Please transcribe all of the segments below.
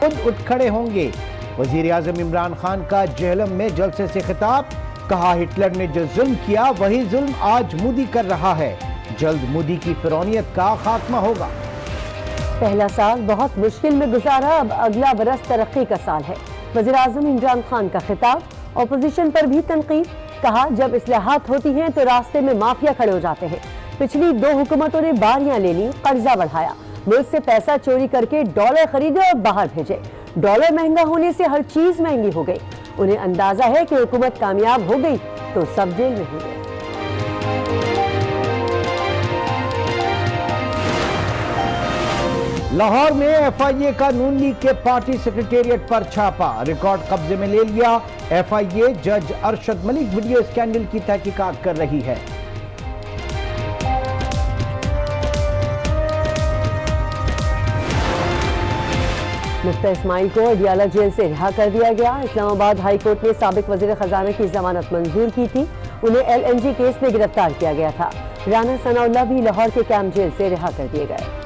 خود اٹھ کھڑے ہوں گے۔ وزیر اعظم عمران خان کا جہلم میں جلسے سے خطاب، کہا ہٹلر نے جو ظلم کیا وہی ظلم آج مودی کر رہا ہے، جلد مودی کی فرعونیت کا خاتمہ ہوگا۔ پہلا سال بہت مشکل میں گزارا، اب اگلا برس ترقی کا سال ہے۔ وزیر اعظم عمران خان کا خطاب، اپوزیشن پر بھی تنقید، کہا جب اصلاحات ہوتی ہیں تو راستے میں مافیا کھڑے ہو جاتے ہیں۔ پچھلی 2 حکومتوں نے باریاں لے لی، قرضہ بڑھایا، ملک سے پیسہ چوری کر کے ڈالر خریدے اور باہر بھیجے۔ ڈالر مہنگا ہونے سے ہر چیز مہنگی ہو گئی۔ انہیں اندازہ ہے کہ حکومت کامیاب ہو گئی تو سب جیل میں ہوں گے۔ لاہور میں ایف آئی اے کا نون لیگ کے پارٹی سیکریٹریٹ پر چھاپا، ریکارڈ قبضے میں لے لیا۔ ایف آئی اے جج ارشد ملک ویڈیو اسکینڈل کی تحقیقات کر رہی ہے۔ مفتہ اسماعیل کو اڈیالہ جیل سے رہا کر دیا گیا۔ اسلام آباد ہائی کورٹ نے سابق وزیر خزانہ کی ضمانت منظور کی تھی، انہیں ایل این جی کیس میں گرفتار کیا گیا تھا۔ رانا ثناء اللہ بھی لاہور کے کیمپ جیل سے رہا کر دیے گئے۔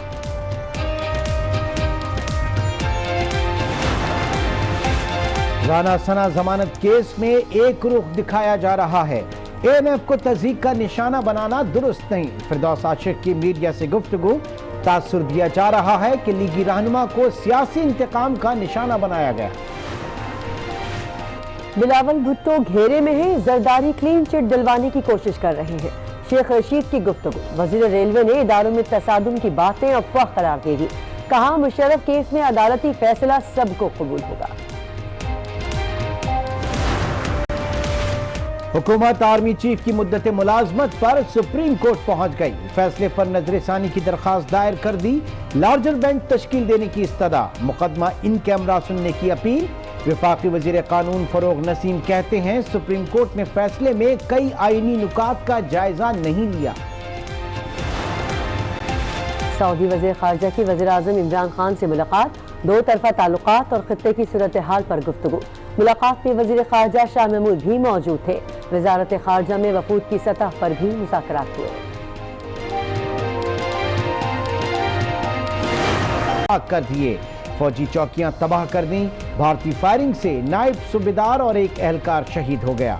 رانا ثنا ضمانت کیس میں ایک رخ دکھایا جا رہا ہے۔ اے این ایف کو تضحیک کا نشانہ بنانا درست نہیں، فردوس عاشق کی میڈیا سے گفتگو، تاثر دیا جا رہا ہے کہ لیگی رہنما کو سیاسی انتقام کا نشانہ بنایا گیا۔ بلاول بھٹو گھیرے میں ہیں، زرداری کلین چٹ دلوانے کی کوشش کر رہے ہیں۔ شیخ رشید کی گفتگو، وزیر ریلوے نے اداروں میں تصادم کی باتیں افواہ قرار دے دی، کہا مشرف کیس میں عدالتی فیصلہ سب کو قبول ہوگا۔ حکومت آرمی چیف کی مدت ملازمت پر سپریم کورٹ پہنچ گئی، فیصلے پر نظر ثانی کی درخواست دائر کر دی، لارجر بینچ تشکیل دینے کی استدعا، مقدمہ ان کیمرہ سننے کی اپیل۔ وفاقی وزیر قانون فروغ نسیم کہتے ہیں سپریم کورٹ نے فیصلے میں کئی آئینی نکات کا جائزہ نہیں لیا۔ سعودی وزیر خارجہ کی وزیر اعظم عمران خان سے ملاقات، 2 طرفہ تعلقات اور خطے کی صورتحال پر گفتگو۔ ملاقات میں وزیر خارجہ شاہ محمود بھی موجود تھے۔ وزارت خارجہ میں وفود کی سطح پر بھی مذاکرات ہوئے۔ کر دیے، فوجی چوکیاں تباہ کر دیں، بھارتی فائرنگ سے نائب صوبیدار اور ایک اہلکار شہید ہو گیا۔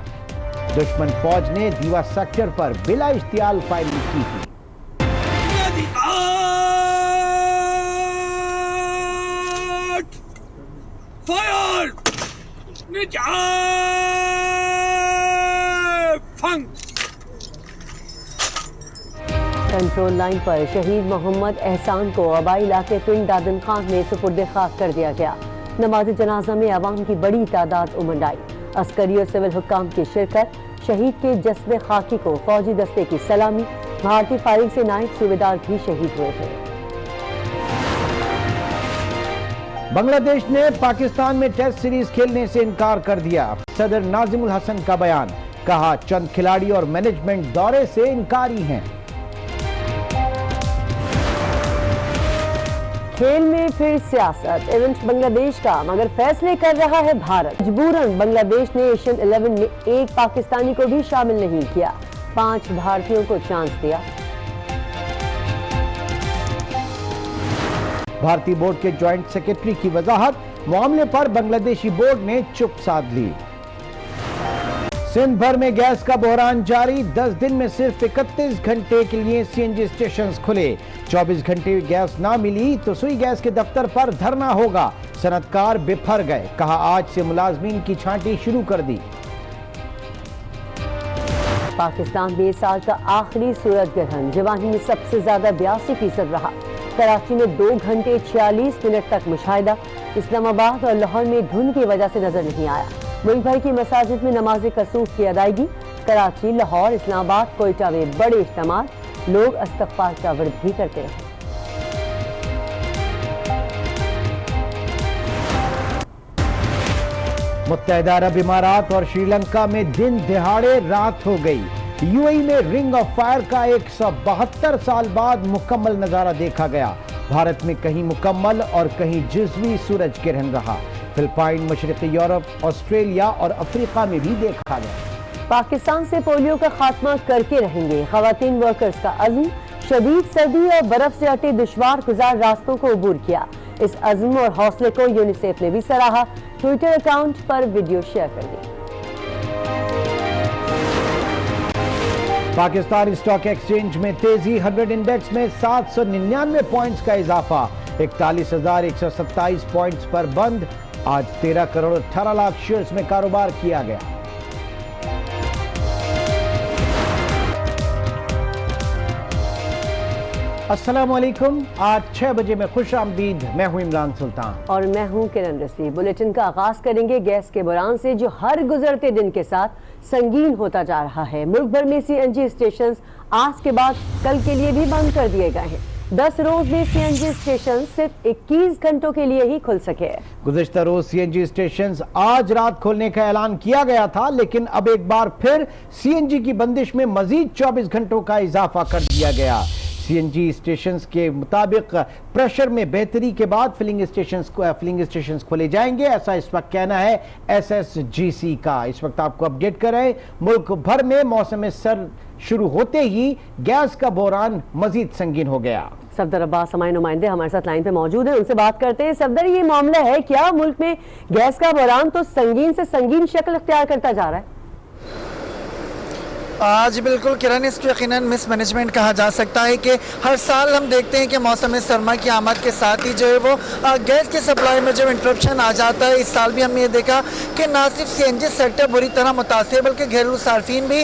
دشمن فوج نے دیوا سیکٹر پر بلا اشتعال فائرنگ کی تھی۔ کنٹرول لائن پر شہید محمد احسان کو آبائی علاقے پنڈ دادن خان میں سپرد خاک کر دیا گیا۔ نماز جنازہ میں عوام کی بڑی تعداد امنڈ آئی، عسکری اور سول حکام کی شرکت۔ شہید کے جسد خاکی کو فوجی دستے کی سلامی، بھارتی فائرنگ سے نائب صوبیدار بھی شہید ہوئے تھے۔ بنگلہ دیش نے پاکستان میں ٹیسٹ سیریز کھیلنے سے انکار کر دیا، صدر ناظم الحسن کا بیان، کہا چند کھلاڑی اور مینجمنٹ دورے سے انکاری ہیں۔ کھیل میں پھر سیاست، ایونٹ بنگلہ دیش کا مگر فیصلے کر رہا ہے بھارت۔ مجبوراً بنگلہ دیش نے ایشین 11 میں ایک پاکستانی کو بھی شامل نہیں کیا، 5 بھارتیوں کو چانس دیا۔ بھارتی بورڈ کے جوائنٹ سیکرٹری کی وضاحت، معاملے پر بنگلہ دیشی بورڈ نے چپ سادھ لی۔ سندھ بھر میں گیس کا بحران جاری، 10 دن میں صرف 31 گھنٹے کے لیے سی این جی اسٹیشنز کھلے، 24 گھنٹے گیس نہ ملی تو سوئی گیس کے دفتر پر دھرنا ہوگا، صنعتکار بپھر گئے، کہا آج سے ملازمین کی چھانٹی شروع کر دی۔ پاکستان میں اس سال کا آخری سورج گرہن جوانی میں سب سے زیادہ 82% رہا، کراچی میں 2 گھنٹے 46 منٹ تک مشاہدہ، اسلام آباد اور لاہور میں دھند کی وجہ سے نظر نہیں آیا۔ ملک بھر کی مساجد میں نماز کسوف کی ادائیگی، کراچی، لاہور، اسلام آباد، کوئٹہ میں بڑے اجتماعات، لوگ استغفار کا ورد بھی کرتے رہے۔ متحدہ عرب امارات اور شری لنکا میں دن دہاڑے رات ہو گئی، یو اے ای میں رنگ آف فائر کا 172 سال بعد مکمل نظارہ دیکھا گیا، بھارت میں کہیں مکمل اور کہیں جزوی سورج گرہن رہا، فلپائن، مشرقی یورپ، آسٹریلیا اور افریقہ میں بھی دیکھا گیا۔ پاکستان سے پولیو کا خاتمہ کر کے رہیں گے، خواتین ورکرز کا عزم، شدید سردی اور برف سے اٹے دشوار گزار راستوں کو عبور کیا، اس عزم اور حوصلے کو یونیسیف نے بھی سراہا، ٹویٹر اکاؤنٹ پر ویڈیو شیئر کر دی۔ پاکستان اسٹاک ایکسچینج میں تیزی، 100 انڈیکس میں 799 پوائنٹس کا اضافہ، 41,127 پوائنٹس پر بند۔ آج 13 کروڑ 18 لاکھ شیئرز میں کاروبار کیا گیا۔ السلام علیکم، آج 6 بجے میں خوش آمدید، میں ہوں عمران سلطان اور میں ہوں کرن رسوی۔ بلیٹن کا آغاز کریں گے گیس کے بحران سے جو ہر گزرتے دن کے ساتھ سنگین ہوتا جا رہا ہے۔ ملک بھر میں سی این جی اسٹیشنز آج کے بعد کل کے لیے بھی بند کر دیے گئے ہیں۔ 10 روز میں سی این جی اسٹیشن صرف 21 گھنٹوں کے لیے ہی کھل سکے۔ گزشتہ روز سی این جی اسٹیشنز آج رات کھولنے کا اعلان کیا گیا تھا، لیکن اب ایک بار پھر سی این جی کی بندش میں مزید 24 گھنٹوں کا اضافہ کر دیا گیا۔ سی این جی اسٹیشنز کے مطابق پریشر میں بہتری کے بعد فلنگ اسٹیشنز کھولے جائیں گے، ایسا اس وقت کہنا ہے ایس ایس جی سی کا۔ اس وقت آپ کو اپڈیٹ کر رہے ہیں، ملک بھر میں موسم سرد شروع ہوتے ہی گیس کا بحران مزید سنگین ہو گیا۔ صفدر عباس ہمارے نمائندے ہمارے ساتھ لائن پہ موجود ہیں، ان سے بات کرتے ہیں۔ صفدر، یہ معاملہ ہے کیا ملک میں گیس کا بحران تو سنگین سے سنگین شکل اختیار کرتا جا رہا ہے؟ جی بالکل کرن، اس کو یقیناً مس مینجمنٹ کہا جا سکتا ہے کہ ہر سال ہم دیکھتے ہیں کہ موسم سرما کی آمد کے ساتھ ہی جو ہے وہ گیس کی سپلائی میں جو انٹرپشن آ جاتا ہے۔ اس سال بھی ہم نے یہ دیکھا کہ نہ صرف سی این جی سیکٹر بری طرح متاثر بلکہ گھریلو صارفین بھی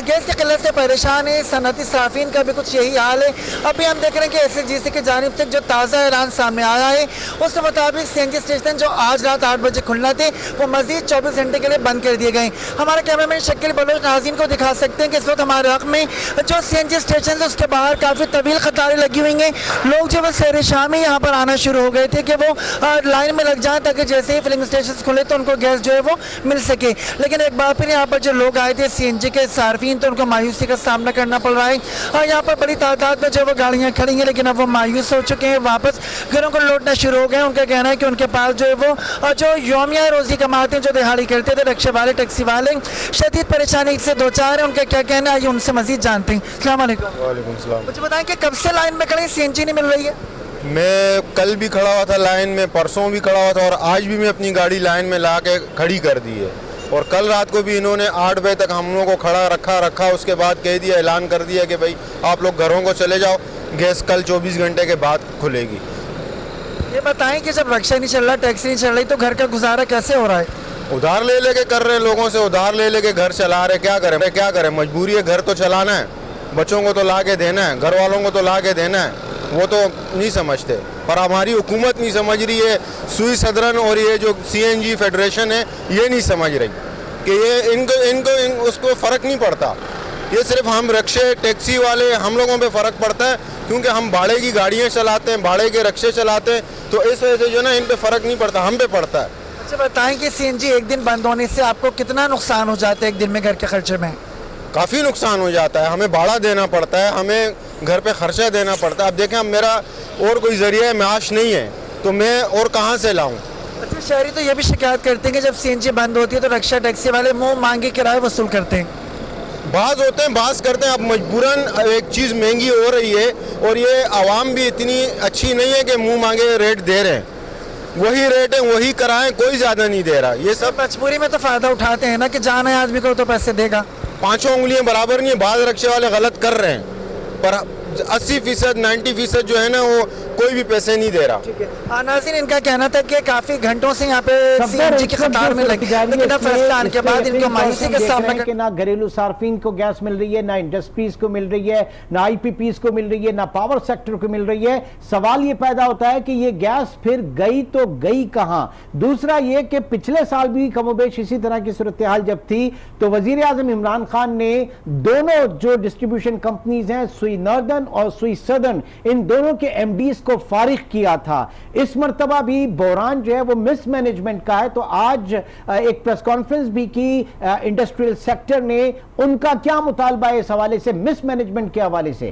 گیس کی قلت سے پریشان ہیں۔ صنعتی صارفین کا بھی کچھ یہی حال ہے۔ ابھی ہم دیکھ رہے ہیں کہ ایس ایس جی سی کی جانب سے جو تازہ اعلان سامنے آیا ہے اس کے مطابق سی این جی اسٹیشن جو آج رات 8 بجے کھلنا تھے وہ مزید 24 گھنٹے کے لیے بند کر دیے گئے۔ ہمارے کیمرہ مین شکیل بلوچ ناظرین کو دکھا سکتے ہیں کہ اس وقت ہمارے حق میں جو سی این جی اسٹیشن ہے اس کے باہر کافی طویل قطاریں لگی ہوئی ہیں۔ لوگ جو وہ سیر شام یہاں پر آنا شروع ہو گئے تھے کہ وہ لائن میں لگ جائیں تاکہ جیسے ہی فلنگ اسٹیشن کھلے تو ان کو گیس جو ہے وہ مل سکے۔ لیکن ایک بار پھر یہاں پر جو لوگ آئے تھے سی این جی کے صارفین تو ان کو مایوسی کا سامنا کرنا پڑ رہا ہے۔ اور یہاں پر بڑی تعداد میں جو وہ گاڑیاں کھڑی ہیں لیکن اب وہ مایوس ہو چکے ہیں، واپس گھروں کو لوٹنا شروع ہو گئے ہیں۔ ان کا کہنا ہے کہ ان کے پاس جو ہے وہ جو یومیہ روزی کماتے ہیں، جو دہاڑی کرتے تھے، رکشے والے، ٹیکسی والے، شدید پریشانی سے دو چار ہیں۔ ان کا کیا کہنا ہے یہ ان سے مزید جانتے ہیں۔ السلام علیکم۔ وعلیکم السلام۔ مجھے بتائیں کہ کب سے لائن میں کھڑے، سی این جی نہیں مل رہی ہے؟ میں کل بھی کھڑا ہوا تھا لائن میں، پرسوں بھی کھڑا ہوا تھا، اور آج بھی میں اپنی گاڑی لائن میں لا کے کھڑی کر دی ہے۔ اور کل رات کو بھی انہوں نے 8 بجے تک ہم لوگوں کو کھڑا رکھا، اس کے بعد کہہ دیا، اعلان کر دیا کہ بھائی آپ لوگ گھروں کو چلے جاؤ، گیس کل 24 گھنٹے کے بعد کھلے گی۔ یہ بتائیں کہ جب رکشہ نہیں چل رہا، ٹیکسی نہیں چل رہی تو گھر کا گزارا کیسے ہو رہا ہے؟ ادھار لے کے کر رہے ہیں، لوگوں سے ادھار لے کے گھر چلا رہے، کیا کریں، مجبوری ہے، گھر تو چلانا ہے، بچوں کو تو لا کے دینا ہے، گھر والوں کو تو لا کے دینا ہے، وہ تو نہیں سمجھتے۔ پر ہماری حکومت نہیں سمجھ رہی ہے، سوئی صدرن اور یہ جو سی این جی فیڈریشن ہے یہ نہیں سمجھ رہی کہ یہ ان کو اس کو فرق نہیں پڑتا۔ یہ صرف ہم رکشے ٹیکسی والے ہم لوگوں پہ فرق پڑتا ہے، کیونکہ ہم بھاڑے کی گاڑیاں چلاتے ہیں، بھاڑے کے رکشے چلاتے ہیں، تو اس وجہ سے جو نا ان پہ فرق نہیں پڑتا، ہم پہ پڑتا ہے۔ اچھا بتائیں کہ سی این جی ایک دن بند ہونے سے آپ کو کتنا نقصان ہو جاتا ہے ایک دن میں گھر کے خرچے میں؟ کافی نقصان ہو جاتا ہے، ہمیں بھاڑا دینا پڑتا ہے، ہمیں گھر پہ خرچہ دینا پڑتا ہے۔ اب دیکھیں اب میرا اور کوئی ذریعہ معاش نہیں ہے تو میں اور کہاں سے لاؤں؟ اچھا، شہری تو یہ بھی شکایت کرتے ہیں کہ جب سی این جی بند ہوتی ہے تو رکشہ ٹیکسی والے منہ مانگے کرایہ وصول کرتے ہیں۔ بعض ہوتے ہیں، بعض کرتے ہیں، اب مجبوراً ایک چیز مہنگی ہو رہی ہے اور یہ عوام بھی اتنی اچھی نہیں ہے کہ منہ مانگے ریٹ دے رہے ہیں، وہی ریٹ ہے، وہی کرائیں، کوئی زیادہ نہیں دے رہا۔ یہ سب مجبوری میں تو فائدہ اٹھاتے ہیں نا کہ جانا ہے آدمی کو تو پیسے دے گا۔ 5 انگلیاں برابر نہیں ہیں، بعض رکشے والے غلط کر رہے ہیں، پر 80%، 90% جو ہے نا وہ کوئی بھی پیسے نہیں دے رہا۔ ناظرین، ان کا کہنا تھا کہ کافی گھنٹوں سے یہاں پہ سی این جی کی قطار میں لگی، لیکن اب فیصلہ آنے کے بعد ان کو مایوسی کا سامنا کہ نہ گھریلو صارفین کو گیس مل رہی ہے، نہ انڈسٹریز کو مل رہی ہے، نہ آئی پی پیز کو مل رہی ہے، نہ پاور سیکٹر کو مل رہی ہے۔ سوال یہ پیدا ہوتا ہے کہ یہ گیس پھر گئی تو گئی کہاں؟ دوسرا یہ کہ پچھلے سال بھی کم و بیش اسی طرح کی صورتحال جب تھی تو وزیر اعظم عمران خان نے دونوں جو ڈسٹریبیوشن کمپنیز ہیں، سوئی ناردرن اور سوئی سدرن، ان دونوں کے ایم ڈیز کو فارغ کیا تھا۔ اس مرتبہ بھی بحران جو ہے وہ مس مینجمنٹ کا ہے، تو آج ایک پریس کانفرنس بھی کی انڈسٹریل سیکٹر نے، ان کا کیا مطالبہ ہے اس حوالے سے، مس مینجمنٹ کے حوالے سے؟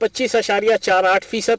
25.48%,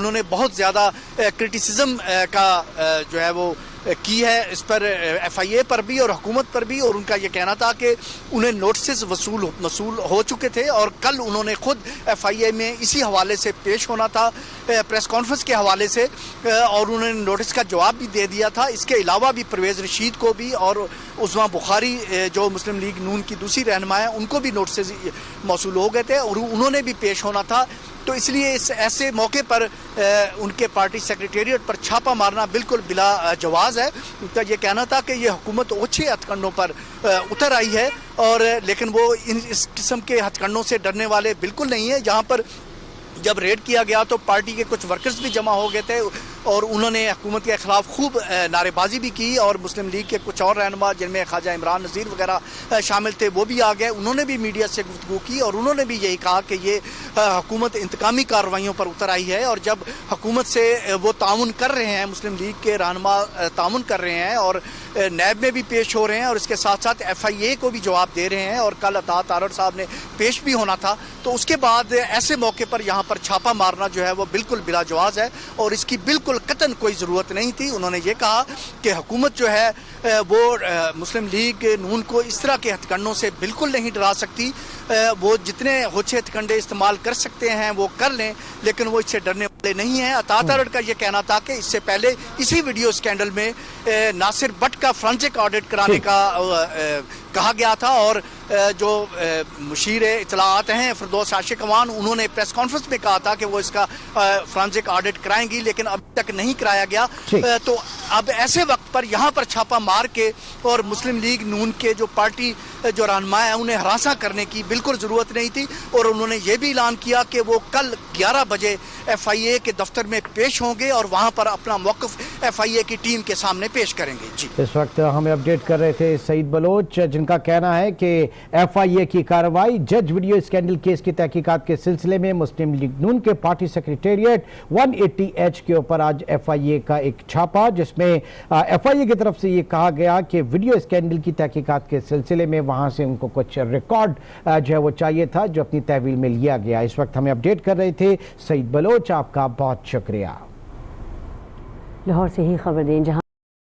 انہوں نے بہت زیادہ کرٹیسزم کا جو ہے وہ کی ہے اس پر ایف آئی اے پر بھی اور حکومت پر بھی, اور ان کا یہ کہنا تھا کہ انہیں نوٹسز وصول ہو چکے تھے اور کل انہوں نے خود ایف آئی اے میں اسی حوالے سے پیش ہونا تھا پریس کانفرنس کے حوالے سے, اور انہوں نے نوٹس کا جواب بھی دے دیا تھا. اس کے علاوہ بھی پرویز رشید کو بھی اور عظمیٰ بخاری جو مسلم لیگ نون کی دوسری رہنما ہیں ان کو بھی نوٹسز موصول ہو گئے تھے اور انہوں نے بھی پیش ہونا تھا. تو اس لیے اس ایسے موقع پر ان کے پارٹی سیکریٹریٹ پر چھاپا مارنا بالکل بلا جواز ہے. ان کا یہ کہنا تھا کہ یہ حکومت اوچھے ہتھ کنڈوں پر اتر آئی ہے, اور لیکن وہ اس قسم کے ہتھ کنڈوں سے ڈرنے والے بالکل نہیں ہیں. جہاں پر جب ریڈ کیا گیا تو پارٹی کے کچھ ورکرز بھی جمع ہو گئے تھے اور انہوں نے حکومت کے خلاف خوب نعرے بازی بھی کی, اور مسلم لیگ کے کچھ اور رہنما جن میں خواجہ عمران نذیر وغیرہ شامل تھے وہ بھی آ گئے. انہوں نے بھی میڈیا سے گفتگو کی اور انہوں نے بھی یہی کہا کہ یہ حکومت انتقامی کارروائیوں پر اتر آئی ہے, اور جب حکومت سے وہ تعاون کر رہے ہیں, مسلم لیگ کے رہنما تعاون کر رہے ہیں اور نیب میں بھی پیش ہو رہے ہیں اور اس کے ساتھ ساتھ ایف آئی اے کو بھی جواب دے رہے ہیں, اور کل عطا تارڑ صاحب نے پیش بھی ہونا تھا, تو اس کے بعد ایسے موقع پر یہاں پر چھاپا مارنا جو ہے وہ بالکل بلا جواز ہے اور اس کی بالکل قطعاً کوئی ضرورت نہیں تھی. انہوں نے یہ کہا کہ حکومت جو ہے وہ مسلم لیگ نون کو اس طرح کے ہتھ کنڈوں سے بالکل نہیں ڈرا سکتی. وہ جتنے ہوچے ہتھ کنڈے استعمال کر سکتے ہیں وہ کر لیں, لیکن وہ اس سے ڈرنے والے نہیں ہیں. عطا تارڑ کا یہ کہنا تھا کہ اس سے پہلے اسی ویڈیو اسکینڈل میں ناصر بٹ کا فرانسک آڈٹ کرانے کا کہا گیا تھا, اور جو مشیر اطلاعات ہیں فردوس عاشق اوان, انہوں نے پریس کانفرنس میں کہا تھا کہ وہ اس کا فرانسک آڈٹ کرائیں گی, لیکن اب تک نہیں کرایا گیا. تو اب ایسے وقت پر یہاں پر چھاپا مار کے اور مسلم لیگ نون کے جو پارٹی جو رہنما ہیں انہیں ہراساں کرنے کی بالکل ضرورت نہیں تھی, اور انہوں نے یہ بھی اعلان کیا کہ وہ کل 11 بجے ایف آئی اے کے دفتر میں پیش ہوں گے اور وہاں پر اپنا موقف ایف آئی اے کی ٹیم کے سامنے پیش کریں گے. جی اس وقت ہمیں اپڈیٹ کر رہے تھے سعید بلوچ, جن کا کہنا ہے کہ ایف آئی اے کی کارروائی جج ویڈیو اسکینڈل کیس کی تحقیقات کے سلسلے میں مسلم لیگ نون کے پارٹی سیکریٹریٹ 180H کے اوپر آج ایف آئی اے کا ایک چھاپا, جس میں ایف آئی اے کی طرف سے یہ کہا گیا کہ ویڈیو اسکینڈل کی تحقیقات کے سلسلے میں وہاں سے ان کو کچھ ریکارڈ جو ہے وہ چاہیے تھا جو اپنی تحویل میں لیا گیا. اس وقت ہمیں اپڈیٹ کر رہے تھے سعید بلوچ, آپ کا بہت شکریہ. لاہور سے ہی خبر دیں جہاں